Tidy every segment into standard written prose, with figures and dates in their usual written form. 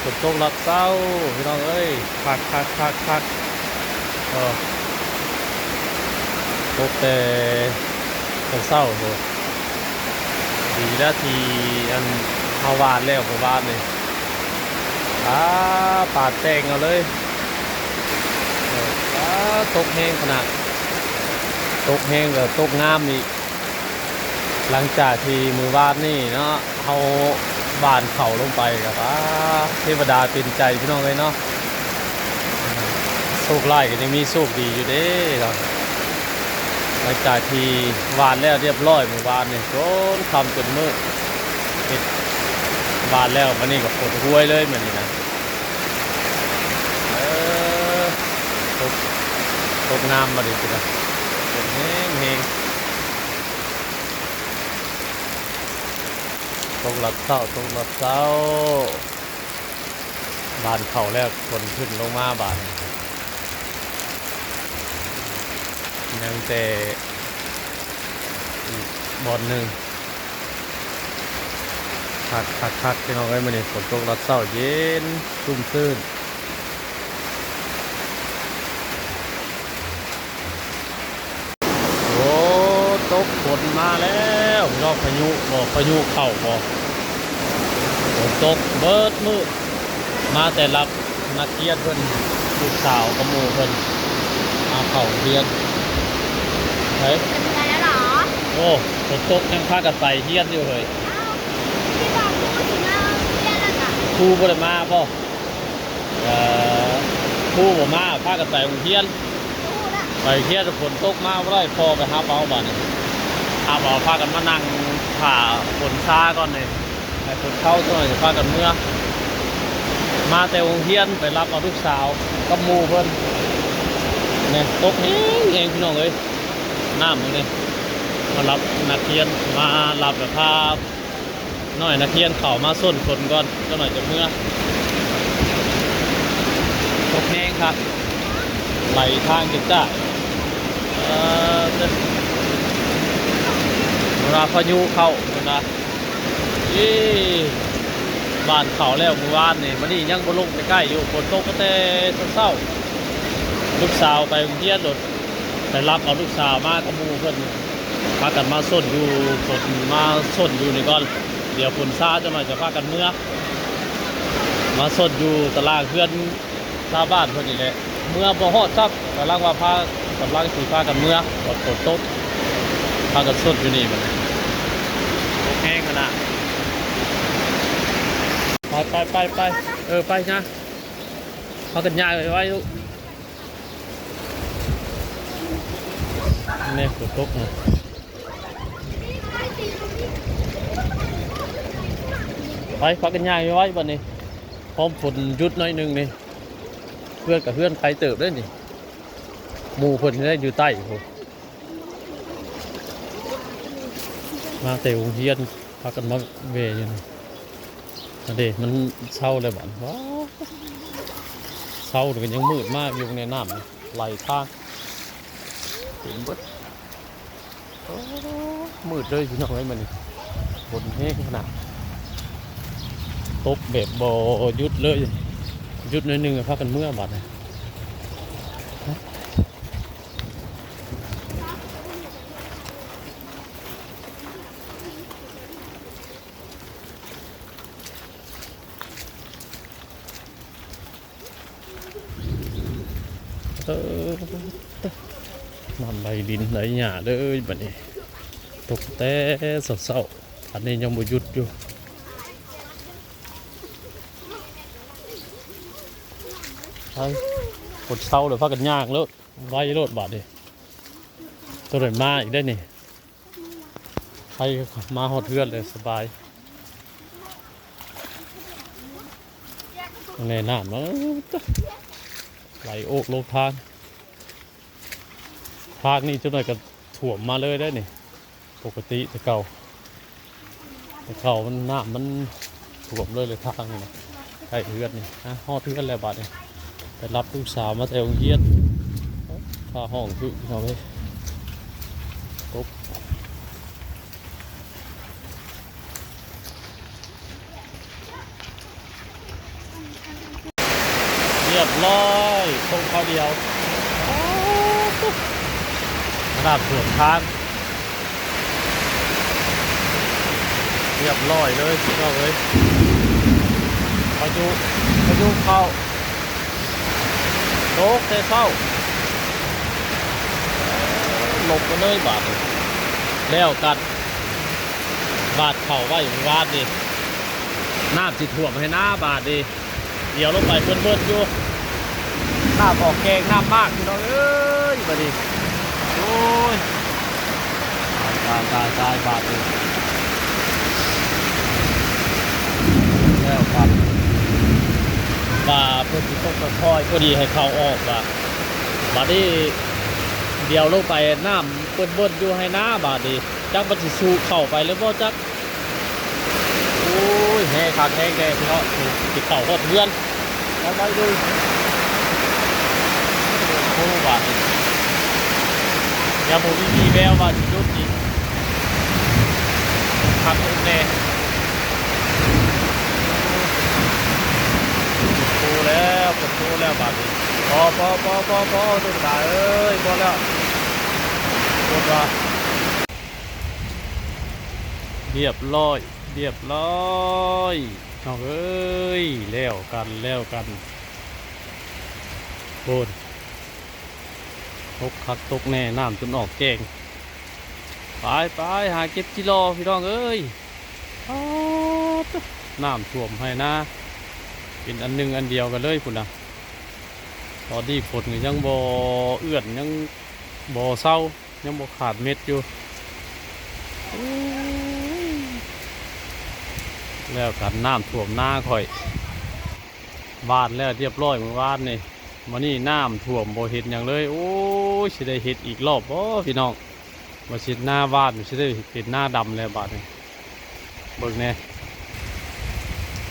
ฝนตกรับเศร้าพี่น้องเอ้ยพักเออตกแต่เศร้าโหดีแล้วทีอันเฮาวานแล้วผมวานเลยปาดแตงเอาเลยตกแห้งขนาดตกแห้งกับตกงามอีกหลังจากที่มือวานนี่เนาะเอาบานเข่าลงไปกับเทวดาเป็นใจพี่น้องเลยเนาะโชคไล่ก็ยังมีโชคดีอยู่เด้เราหลังจากที่วานแล้วเรียบร้อยมือวานเนี่ยโจนทำจนมืดปิดวานแล้วมันนี่กับฝนห้วยเลยเหมือนนี้นะตกตกน้ำมาดิสินะตกแห้งตกหลับเศร้าบานเข่าแล้วคนขึ้นลงมาบานยังแต่บอลหนึ่งคักที่น้องไว้มาเนี่ยฝนตกหลับเศร้าเย็นชุ่มชื่นโอ้ตกฝนมาแล้วรอบพายุบอกพายุเข้าบอกฝนตกเบิดมืดมาแต่รับนักเรียนเพิ่นลูกสาวกระมูเพิ่นมาเข้าเรียนเฮ้ยเป็นไงแล้วเหรอโอ้ฝนตกยังพากันใส่เฮียนอยู่เลยพี่บอกครูถึงเอาเรียนแล้วจ้ะครูบ่ได้มาป่ะครูบ่มาพากันใส่เฮียนรู้ละไปเฮียนฝนตกมาบ่ได้พอไปหาเปาบ้านนี่หาเปาพากันมานั่งผ่าฝนซาก่อนเลยให้ฝนเข้าซะหน่อยพากันเมื่อมาแต่วงเฮียนไปรับเอาลูกสาวกับหมู่เพิ่นเนี่ยตกเองพี่น้องเอ้ยน้ำนี่มารับนักเรียนมารับแบบพาหน่อยนักเรียนเข้ามาส้นคนก่อนก็หน่อยจะเมื่อตกแห้งครับไหลทางกิจจ้าเวลาพายุเข้านะบ้านเขาแล้วเมื่อวานนี่มันนี่ยังบ่ลงไปใกล้อยู่ฝนตกก็แต่เศร้าลูกสาวไปเที่ยวรถไปรับเอาลูกสาวมากับหมู่เพิ่นพากันมาส้นอยู่ฝนมาส้นอยู่นี่ก่อนเดี๋ยวฝนซาจะหน่อยจะพากันเมื่อมาส้นอยู่ตลาดเพื่อนชาวบ้านเพิ่นนี่แหละเมื่อบ่ฮอดซับกำลังว่าพากำลังสิพากันเมื่อฝนตกพากันส้นอยู่นี่มันแห้งขนาดไปไปนะเขากันยายไว้ลูกนี่ฝนตกนะไปพักกันยายไว้บ้านนี้พร้อมฝนยุดน้อยนึงนี่เพื่อนกับเพื่อนไปเติบได้นี่หมู่คนได้อยู่ใต้มาเตะวงเฮียนพักกันมาเวอยู่นี่เด็กมันเศร้าเลยบ้านว้าเศร้าแต่ยังมืดมากอยู่ในน้ำไหลทางเต็มบดมืดเลยพี่น้องไอ้มันฝนแห้งขนาดตกแบบบ่ยุดเลยยุดน้อยนึงพักกันเมื่อบาดน้ำไหลดินไหลหยาเลยแบบนี้ตกแต่เศร้าอันนี้ยังบ่หยุดอยู่ใช่ฝนเศร้าเลยพักกันยากแล้วไว้รถบาดดิตัวไหนมาอีกได้นี่ใครมาหอดเทือนเลยสบายในน้ำแล้วไหลโอกโลกทางนี่เจ้าหน่อยก็ถ่วมมาเลยได้นี่ปกติแต่เก่ามันน้ำมันถ่วมเลยทางนี่ใกล้เทือนนี่ฮะหอดเทือนแล้วบาดนี่ไปรับลูกสาวมาแต่โรงเรียนพาห้องคือเอาไปตก เรียบร้อยคงเขาเดียวระดับถ่วงทางเรียบร้อยเลยพี่น้องเลยพายุเข้าโต๊ะเตะเข้าหลบกันเลยบาดแล้วกันบาดเข่าไว้อยู่วาดดิน้ำจิตถ่วมให้หน้าบาดดิเดี๋ยวลงไปเบิ้ลอยู่น้ำออกแกงน้ำมากพี่น้องเอ้ยบาดดิโอ้ยตายบาดดิแล้วกันบาเพื่อนที่ต้องค่อยพอดีให้เขาออกบาดดิเดี๋ยวลงไปน้ำเบิ้ลอยู่ให้หน้าบาดดิจักมันสิสูเข้าไปแล้วบ่จักโอ้ยแห่ขาดแห้งแดงเนาะติดเข่าก็เพื่อนเอาไปดูโอ้บาดอย่าผมมีแววว่าจะยุดอีกขับรถแน่โอ้แล้วปวดโอ้แล้วบาดนี้พอตุ๊กตาเอ้ยพอแล้วปวดว่าเรียบร้อยเอาเอ้ยแล้วกันโคตรตกคักตกแน่น้ำจนออกแกงไปหาเก็บจิโร่พี่น้องเอ้ยน้ำท่วมให้นะเป็นอันหนึ่งอันเดียวกันเลยคุณนะตอนนี้ฝนยังบ่เอื้อนยังบ่เศร้ายังบ่ขาดเม็ดอยู่แล้วกันน้ำท่วมหน้าค่อยบาดแล้วเรียบร้อยเมื่อวานนี่มานี่น้ำท่วมบ่เห็นอย่างเลยโอ้ยสิได้เห็ดอีกรอบบ่พี่น้องมาชิดหน้าบ้านสิได้เห็ดหน้าดำแล้วบาดนี่เบิ่งแน่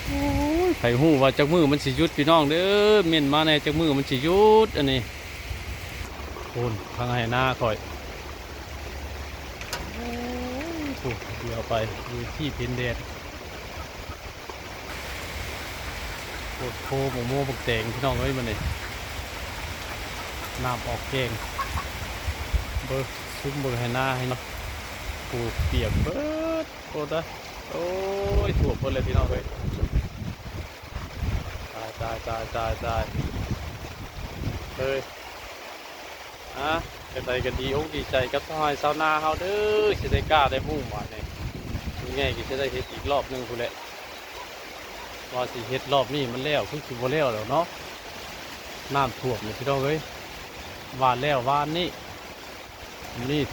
โอ้ยไผฮู้ว่าจักมือมันสิหยุดพี่น้องเด้อเม่นมาแน่จักมือมันสิหยุดอันนี้โอนทางให้หน้าค่อยถูกเดี๋ยวไปดูที่พินเดชโคตรโคหมูโม่บักแตงพี่น้องเอ้ยมันนี่น้ำออกเก่งเบิกซุ้มเบิกให้หน้าให้เนาะปูเปียกเบิดโคตรนะโอ้ยถ่วมเบิดเลยพี่น้องเอ้ยตายเฮ้ยกันใดกันดีอกดีใจกับทหารชาวนาเฮาเด้อสิได้กล้าได้มุ่งหวานนี่ยังไงก็จะได้เฮ็ดอีกรอบนึงพุ่นแหละว่าสิเฮ็ดรอบนี้มันแล้วคือสิบ่แล้วแล้วเนาะน้ำท่วมนี่พี่น้องเอ้ยหวานแล้วหวานนี่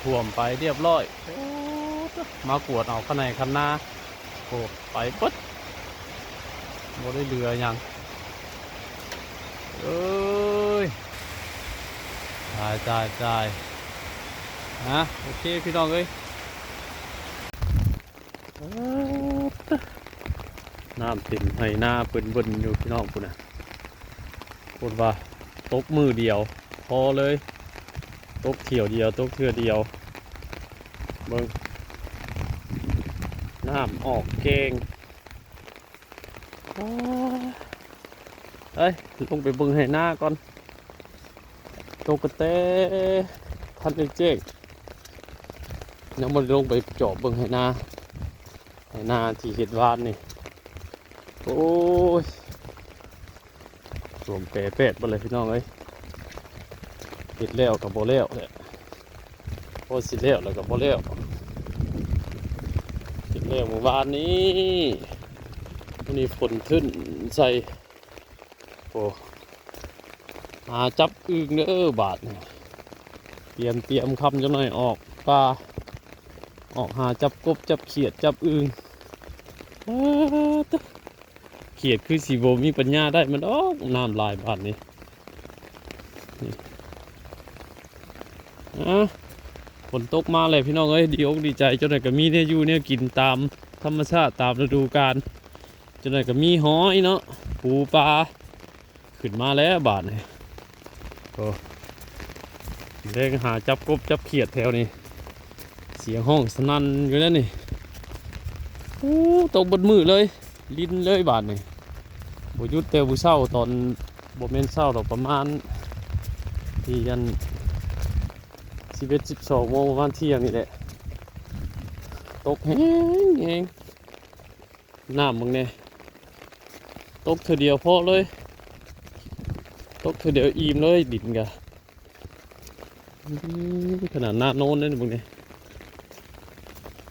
ท่วมไปเรียบร้อยมากวดเอาข้างในคันนาโอ้ไปปึ๊ดบ่ได้เหลือหยังเอ้ยตายโอเคพี่น้องเอ้ยน้ำเต็มให้หน้าเปิ้นบนอยู่พี่น้องพุ่นน่ะพูดว่าตกมือเดียวพอเลยตกเที่ยวเดียวตกเทื่อเดียวเบิ่งน้ำออกเก่งเอ้ยลงไปเบิ่งให้หน้าก่อนตกกระเตพันเจ๊กยังมันลงไปเจาะเบิ่งให้หน้าที่เห็ดวานนี่โอ้ยสวมเปดไปเลยพี่น้องเอ้ยเห็ดแล้วกับโบแล้วเนี่ยโอ้สิแล้วแล้วกับโบแล้วเห็ดแล้วเมื่อวานนี้วันนี้ฝนขึ้นใส่โอ้หาจับอึ่งเด้อบาทเตรียมคำจังหน่อยออกปลาออกหาจับกบจับเขียดจับอึ่งเขียดคือสีโบมีปัญญาได้มันออกน้ำลายบาทนี้ฝนตกมาเลยพี่น้องเอ้ยดีอกดีใจจนไหนก็มีเนี่ยอยู่เนี่ยกินตามธรรมชาติตามฤดูกาลจนไหนก็มีหอยเนาะปูปลาขึ้นมาแล้วบาทนี่โอ้เร่งหาจับกบจับเขียดแถวนี้เสียงห้องสนั่นอยู่แล้วนี่โอ้ตกบนมือเลยลิ้นเลยบาทนี่ บ่หยุดแต่ผู้เช้าตอนบ่แม่นเช้าดอกประมาณที่ยัน11 12 โมงประมาณเที่ยงนี่แหละตกแห้งแห้งน้ำมึงเนี่ยตกเธอเดียวพอเลยตกเธอเดียวอิ่มเลยดินกะขนาดหน้าโน้นเลยมึงเนี่ย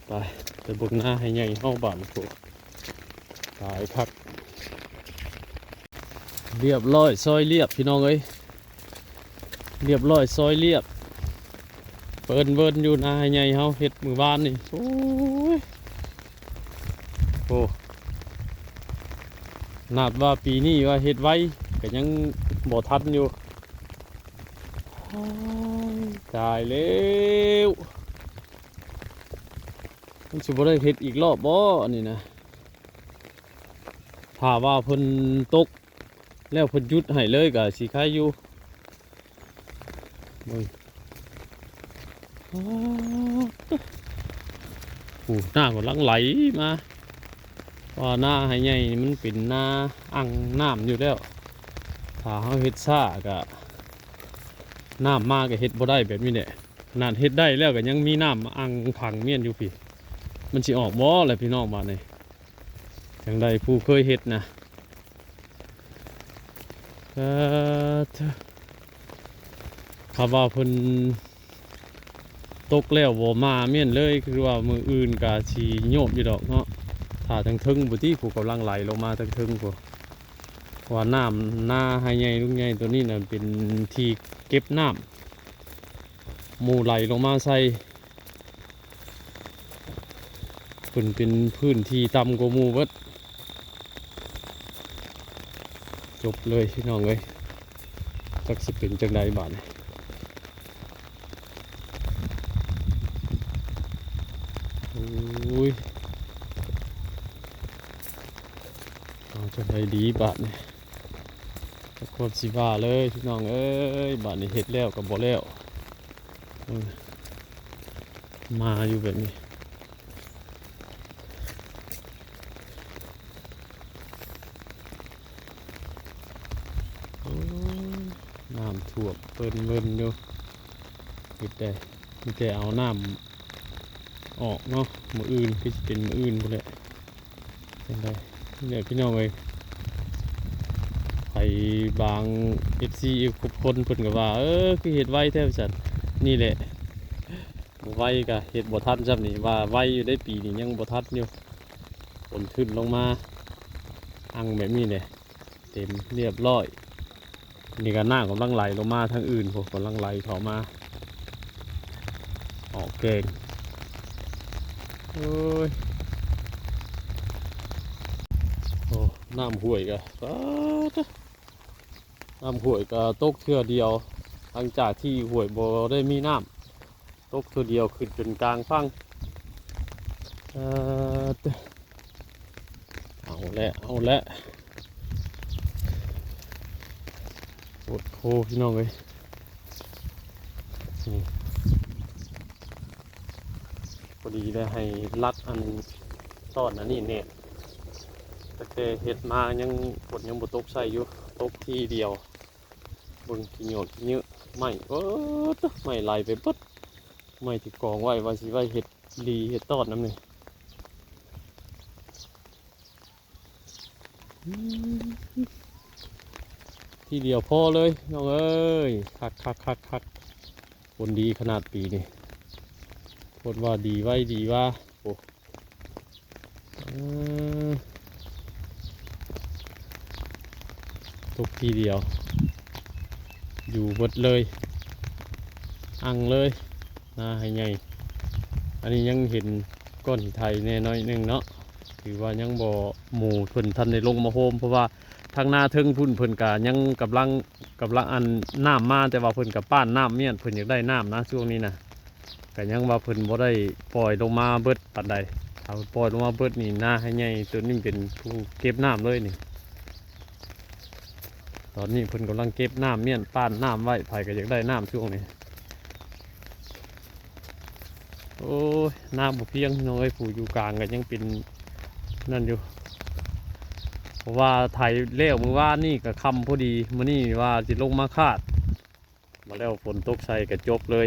ไปไปเบิ่งหน้าให้ใหญ่เข้าบ้านกูตายคักเรียบร้อยซอยเรียบพี่น้องเอ้ยเรียบร้อยซอยเรียบเปิ่นเวินอยู่หน้าให้ใหญ่เฮาเฮ็ดมือบ้านนี่โอ้ยโอ้นาดว่าปีนี้ว่าเฮ็ดไว้ก็ยังบ่ทันอยู่ตายแล้วมันสิบ่ได้เฮ็ดอีกรอบบ่อันนี้นะถ้าว่าเพิ่นตกแล้วเพิ่นหยุดให้เลยก็สิคายอยู่เบิ่งโอ้หน้าก็ลังไหลมาว่าหน้าให้ใหญ่นี่มันเป็นหน้าอ่างน้ำอยู่แล้วถ้าเฮาเฮ็ดช้าก็น้ำมาก็เฮ็ดบ่ได้แบบนี้แหละขนาดเฮ็ดได้แล้วก็ยังมีน้ำอ่างขังเมียนอยู่พี่มันสิออกบ่แหละพี่น้องบ้านนี่จังใดผู้เคยเฮ็ดนะคำว่าเพิ่นตกแล้วบ่มาเมียนเลยคือว่ามืออื่นก็สิโยบอยู่ดอกเนาะถ้าทั้งทึงบ่ที่ผู้กำลังไหลลงมาทั้งทึงผู้ว่าน้ำหน้าให้ใหญ่ลุงใหญ่ตัวนี้น่ะเป็นที่เก็บน้ำหมู่ไหลลงมาใส่เป็นพื้นที่ต่ำกว่าหมู่เบิดจบเลยพี่น้องเอ้ยจักสิเป็นจังใดบาดนี้โอ้ยเอาจังใดดีบาดนี้ตะโกนสิว่าเลยพี่น้องเอ้ยบาดนี้เฮ็ดแล้วก็บ่แล้วมาอยู่แบบนี้น้ำท่วมเปิ่นเวินอยู่มีแต่เอาน้ำออกเนาะมืออื่นคือเป็นมืออื่นพุ่นแหละเป็นไรเนี่ยพี่น้องเอ้ยไปบาง FC อีกคนเพิ่นก็ว่าคือเฮ็ดไวแท้จัดนี่แหละบ่ไวก็เฮ็ดบ่ทันซ้ำนี่ว่าไวอยู่ได้ปีนี้ยังบ่ทันอยู่ฝนขึ้นลงมาอังแบบนี้แหละเต็มเรียบร้อยนี่ก็น้ำกำลังไหลลงมาทางอื่นพวกกำลังไหลเข้ามาออกเก่งโอ้ยโอ้น้ำห่วยก็น้ำห่วยก็ตกเทื่อเดียวหลังจากที่ห่วยบ่ได้มีน้ำตกเทื่อเดียวขึ้นจนกลางฟังเอาละปวดโคพี่น้องเลยพอดีได้ให้รัดอันตอนนั้นนี่เนี่ยแต่เห็ดมายังฝนยังบ่ตกใส่อยู่ตกทีเดียวเบิ่งขี้เหนียวขี้เยอะไม่ไม่ไหลไปปึ๊ดไม่ที่กองไว้ว่าสิไว้เห็ดลีเห็ดตอดน้ำนี่ทีเดียวพอเลยน้องเอ้ยคักฝนดีขนาดปีนี่ฝนว่าดีไว้ดีว่าโอ้ตกทีเดียวอยู่เบิดเลยอังเลยน่าให้ไงอันนี้ยังเห็นก้อนหินไทยแน่น้อยหนึงเนาะถือว่ายังบ่หมู่เพิ่นทันได้ลงมาโฮมเพราะว่าทางหน้าเทิงพุ่นเพิ่นกะยังกำลังอันน้ำมาแต่ว่าเพิ่นกับป้านน้ำเมียนเพิ่นอยากได้น้ำนะช่วงนี้นะก็ยังว่าเพิ่นบ่ได้ปล่อยลงมาเบิดปานใดถ้าปล่อยลงมาเบิดนี่น่าให้ใหญ่ตัวนี้เป็นผู้เก็บน้ำเลยนี่ตอนนี้เพิ่นกำลังเก็บน้ำเมียนป้านน้ำไว้ไผก็อยากได้น้ำช่วงนี้โอ้ยน้ำบุเพียงน้อยผู้อยู่กลางก็ยังเป็นนั่นอยู่ ราะว่าไถเลี้ยวมือว่านี่กับคำพอดีมื้อนี้ว่าสิลงมาคาดมาแล้วฝนตกใส่ก็จบเลย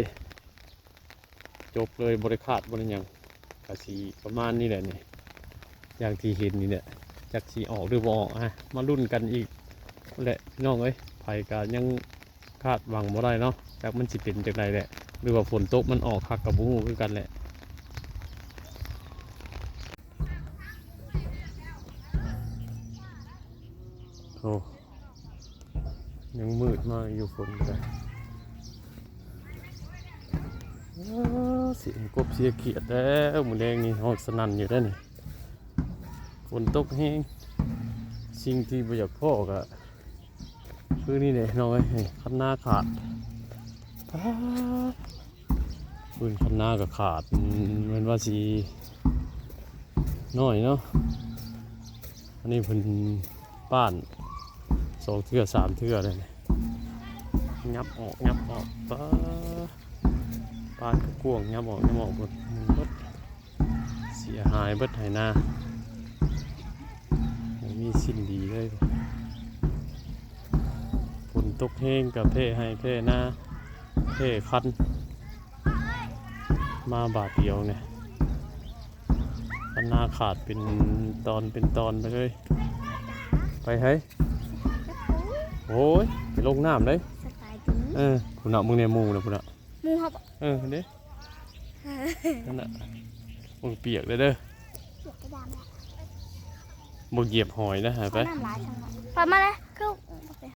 บริคาดบริยังกะสีประมาณนี้แหละนี่อย่างที่เห็นนี่เนี่ยจากสีออกหรือบ่ออกมาลุ้นกันอีกนั่นแหละพี่น้องเอ้ยไผก็ยังคาดหวังบ่ได้เนาะจากมันสิเป็นจากใดแหละหรือว่าฝนตกมันออกคักกับบ่ฮู้คือกันแหละโอ้ยังมืดมากอยู่ฝนก็ได้เสียงกบเสียเขียดแล้วมือแดงนี่หอดสนั่นอยู่ได้นี่ฝนตกแห้งสิ่งที่บ่อยากพ่อก็คือนี่เลยน้อยคันหน้าขาดปืนคันหน้าก็ขาดเหมือนว่าสีน้อยเนาะอันนี้เพิ่นป้าน2 เทื่อ 3 เทื่อเลยงับออกป้านก็กวงงับออกหมดเสียหายเบิดไหหน้าไม่มีสิ้นดีเลยฝนตกแห้งกับเพ่ให้เพ่หน้าเพ่คันมาบาทเดียวเนี่ยคันหน้าขาดเป็นตอนไปเลยไปให้โอ้ยไปลงน้ำเลย สบายจัง คุณเอามึงเนี่ยมูนะคุณเอา หมูครับ เด้นั่นน่ะมึงเปียกเลยเด้อ เก็บกระดาษแล้ว มึงเหยียบหอยนะหายไป น้ำลายทั้งหมดพอมาเลยคือ